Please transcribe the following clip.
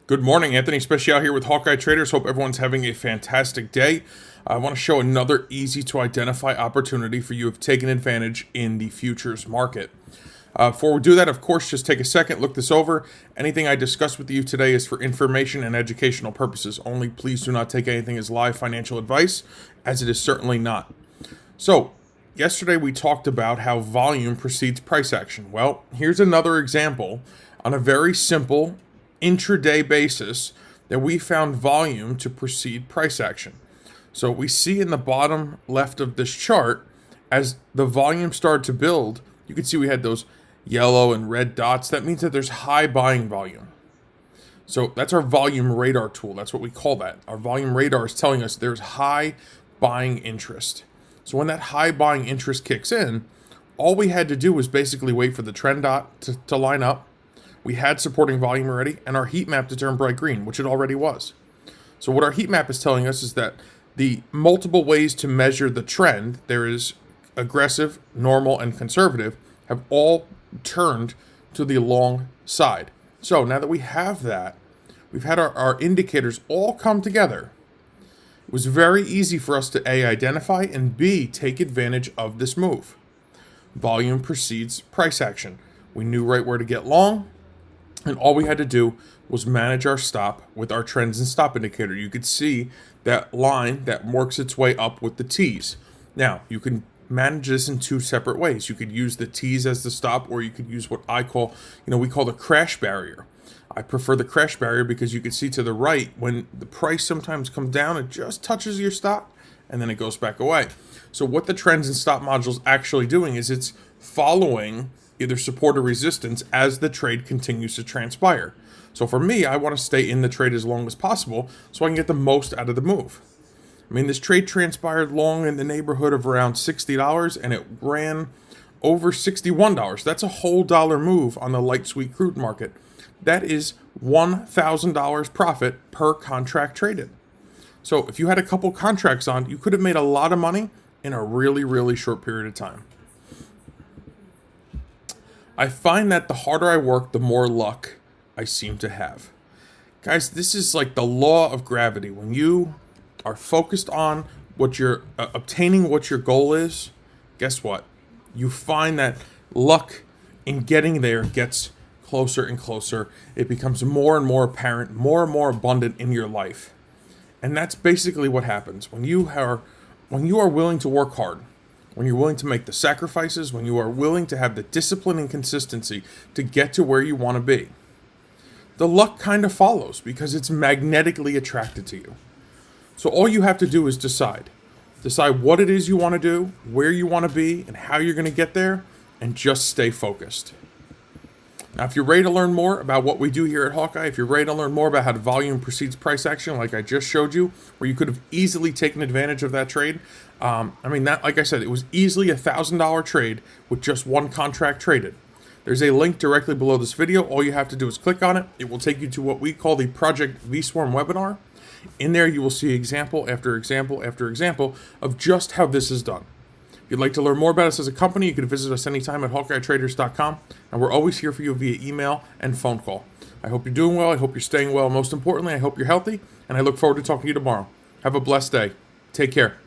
Good morning, Anthony Special here with Hawkeye Traders. Hope everyone's having a fantastic day. I want to show another easy to identify opportunity for you of taking advantage in the futures market. Before we do that, of course, just take a second, look this over. Anything I discuss with you today is for information and educational purposes only. Please do not take anything as live financial advice, as it is certainly not. So, yesterday we talked about how volume precedes price action. Well, here's another example on a very simple intraday basis that we found volume to precede price action. So we see in the bottom left of this chart, as the volume started to build, you can see we had those yellow and red dots. That means that there's high buying volume. So that's our volume radar tool. That's what we call that. Our volume radar is telling us there's high buying interest. So when that high buying interest kicks in, all we had to do was basically wait for the trend dot to line up. We had supporting volume already, and our heat map to turn bright green, which it already was. So what our heat map is telling us is that the multiple ways to measure the trend, there is aggressive, normal, and conservative, have all turned to the long side. So now that we have that, we've had our indicators all come together. It was very easy for us to A, identify, and B, take advantage of this move. Volume precedes price action. We knew right where to get long, and all we had to do was manage our stop with our trends and stop indicator. You could see that line that works its way up with the T's. Now, you can manage this in two separate ways. You could use the T's as the stop, or you could use what I call, we call the crash barrier. I prefer the crash barrier because you can see to the right, when the price sometimes comes down, it just touches your stop, and then it goes back away. So what the trends and stop module is actually doing is it's following either support or resistance as the trade continues to transpire. So for me, I want to stay in the trade as long as possible so I can get the most out of the move. I mean, this trade transpired long in the neighborhood of around $60, and it ran over $61. That's a whole dollar move on the light sweet crude market. That is $1,000 profit per contract traded. So if you had a couple contracts on, you could have made a lot of money in a really, really short period of time. I find that the harder I work, the more luck I seem to have. Guys, this is like the law of gravity. When you are focused on what you're obtaining, what your goal is, guess what? You find that luck in getting there gets closer and closer. It becomes more and more apparent, more and more abundant in your life. And that's basically what happens when you are willing to work hard. When you're willing to make the sacrifices, when you are willing to have the discipline and consistency to get to where you want to be, the luck kind of follows because it's magnetically attracted to you. So all you have to do is decide what it is you want to do, where you want to be, and how you're going to get there, and just stay focused. Now, if you're ready to learn more about what we do here at Hawkeye, if you're ready to learn more about how volume precedes price action, like I just showed you, where you could have easily taken advantage of that trade, that, like I said, it was easily a $1,000 trade with just one contract traded. There's a link directly below this video. All you have to do is click on it. It will take you to what we call the Project vSwarm webinar. In there, you will see example after example after example of just how this is done. If you'd like to learn more about us as a company, you can visit us anytime at HawkeyeTraders.com, and we're always here for you via email and phone call. I hope you're doing well. I hope you're staying well. Most importantly, I hope you're healthy, and I look forward to talking to you tomorrow. Have a blessed day. Take care.